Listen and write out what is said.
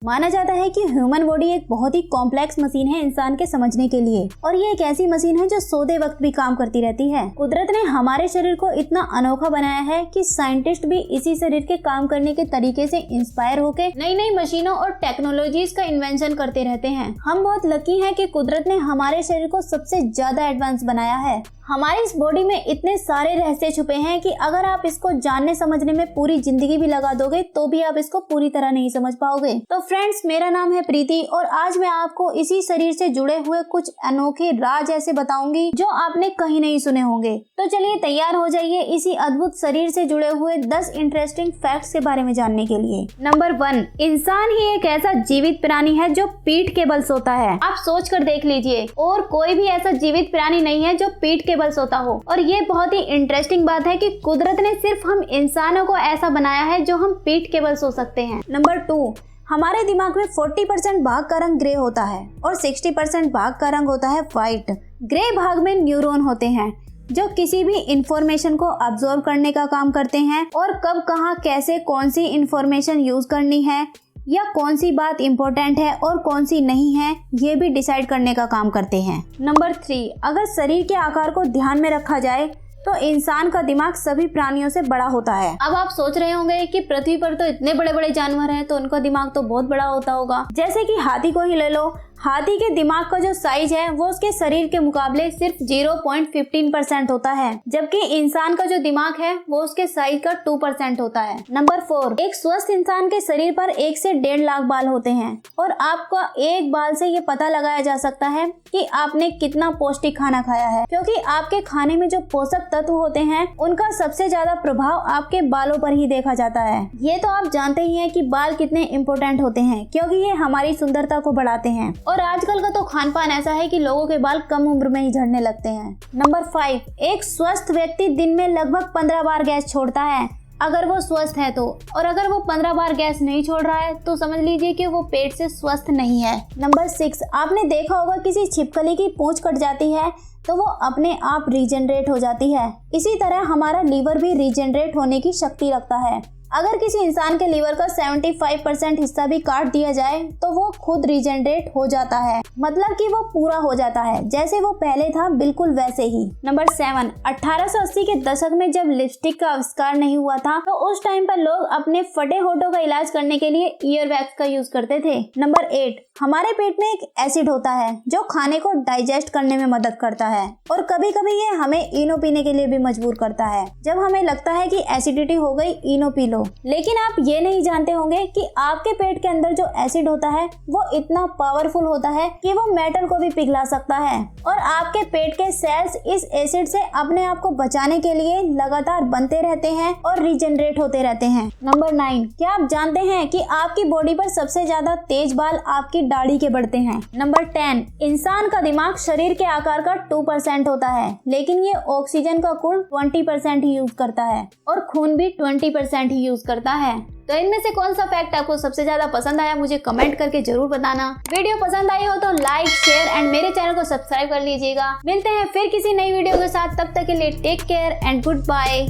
माना जाता है कि ह्यूमन बॉडी एक बहुत ही कॉम्प्लेक्स मशीन है इंसान के समझने के लिए, और ये एक ऐसी मशीन है जो सोते वक्त भी काम करती रहती है। कुदरत ने हमारे शरीर को इतना अनोखा बनाया है कि साइंटिस्ट भी इसी शरीर के काम करने के तरीके से इंस्पायर होकर नई नई मशीनों और टेक्नोलॉजीज का इन्वेंशन करते रहते हैं। हम बहुत लकी हैं कि कुदरत ने हमारे शरीर को सबसे ज्यादा एडवांस बनाया है। हमारी इस बॉडी में इतने सारे रहस्य छुपे हैं कि अगर आप इसको जानने समझने में पूरी जिंदगी भी लगा दोगे तो भी आप इसको पूरी तरह नहीं समझ पाओगे। तो फ्रेंड्स, मेरा नाम है प्रीति और आज मैं आपको इसी शरीर से जुड़े हुए कुछ अनोखे राज ऐसे बताऊंगी जो आपने कहीं नहीं सुने होंगे। तो चलिए तैयार हो जाइए इसी अद्भुत शरीर से जुड़े हुए 10 इंटरेस्टिंग फैक्ट्स के बारे में जानने के लिए। नंबर 1, इंसान ही एक ऐसा जीवित प्राणी है जो पीठ के बल सोता है। आप सोच कर देख लीजिए, और कोई भी ऐसा जीवित प्राणी नहीं है जो पीठ के बल सोता हो। और ये बहुत ही इंटरेस्टिंग बात है कि कुदरत ने सिर्फ हम इंसानों को ऐसा बनाया है जो हम पीठ के बल सो सकते हैं। नंबर 2, हमारे दिमाग में 40% भाग का रंग ग्रे होता है और 60% भाग का रंग होता है व्हाइट। ग्रे भाग में न्यूरॉन होते हैं जो किसी भी इंफॉर्मेशन को अब्सॉर्ब करने का काम करते हैं और कब कहाँ कैसे कौन सी इंफॉर्मेशन यूज करनी है या कौन सी बात इम्पोर्टेंट है और कौन सी नहीं है, ये भी डिसाइड करने का काम करते हैं। नंबर 3, अगर शरीर के आकार को ध्यान में रखा जाए तो इंसान का दिमाग सभी प्राणियों से बड़ा होता है। अब आप सोच रहे होंगे कि पृथ्वी पर तो इतने बड़े बड़े जानवर हैं तो उनका दिमाग तो बहुत बड़ा होता होगा। जैसे कि हाथी को ही ले लो, हाथी के दिमाग का जो साइज है वो उसके शरीर के मुकाबले सिर्फ 0.15% होता है, जबकि इंसान का जो दिमाग है वो उसके साइज का 2% होता है। नंबर 4, एक स्वस्थ इंसान के शरीर पर 1 से 1.5 लाख बाल होते हैं और आपका एक बाल से ये पता लगाया जा सकता है कि आपने कितना पौष्टिक खाना खाया है, क्योंकि आपके खाने में जो पोषक तत्व होते हैं उनका सबसे ज्यादा प्रभाव आपके बालों पर ही देखा जाता है। ये तो आप जानते ही हैं कि बाल कितने इम्पोर्टेंट होते हैं, क्योंकि ये हमारी सुंदरता को बढ़ाते हैं। और आजकल का तो खान पान ऐसा है कि लोगों के बाल कम उम्र में ही झड़ने लगते हैं। नंबर 5, एक स्वस्थ व्यक्ति दिन में लगभग 15 बार गैस छोड़ता है, अगर वो स्वस्थ है तो। और अगर वो 15 बार गैस नहीं छोड़ रहा है तो समझ लीजिए कि वो पेट से स्वस्थ नहीं है। नंबर 6, आपने देखा होगा किसी छिपकली की पूंछ कट जाती है तो वो अपने आप रीजनरेट हो जाती है। इसी तरह हमारा लीवर भी रीजनरेट होने की शक्ति रखता है। अगर किसी इंसान के लीवर का 75% हिस्सा भी काट दिया जाए तो वो खुद रीजनरेट हो जाता है, मतलब कि वो पूरा हो जाता है जैसे वो पहले था, बिल्कुल वैसे ही। नंबर 7, 1880 के दशक में जब लिपस्टिक का आविष्कार नहीं हुआ था तो उस टाइम पर लोग अपने फटे होठों का इलाज करने के लिए ईयर वैक्स का यूज करते थे। नंबर 8, हमारे पेट में एक एसिड होता है जो खाने को डाइजेस्ट करने में मदद करता है और कभी कभी ये हमें इनो पीने के लिए भी मजबूर करता है। जब हमें लगता है कि एसिडिटी हो गई, इनो पी लो। लेकिन आप ये नहीं जानते होंगे कि आपके पेट के अंदर जो एसिड होता है वो इतना पावरफुल होता है कि वो मेटल को भी पिघला सकता है, और आपके पेट के सेल्स इस एसिड से अपने आप को बचाने के लिए लगातार बनते रहते हैं और रीजनरेट होते रहते हैं। नंबर 9, क्या आप जानते हैं कि आपकी बॉडी पर सबसे ज्यादा तेज बाल आपकी दाढ़ी के बढ़ते हैं। नंबर 10, इंसान का दिमाग शरीर के आकार का 2% होता है, लेकिन ये ऑक्सीजन का कुल 20% ही यूज करता है और खून भी 20% ही यूज करता है। तो इनमें से कौन सा फैक्ट आपको सबसे ज्यादा पसंद आया, मुझे कमेंट करके जरूर बताना। वीडियो पसंद आई हो तो लाइक, शेयर एंड मेरे चैनल को सब्सक्राइब कर लीजिएगा। मिलते हैं फिर किसी नई वीडियो के साथ, तब तक के लिए take care and good bye.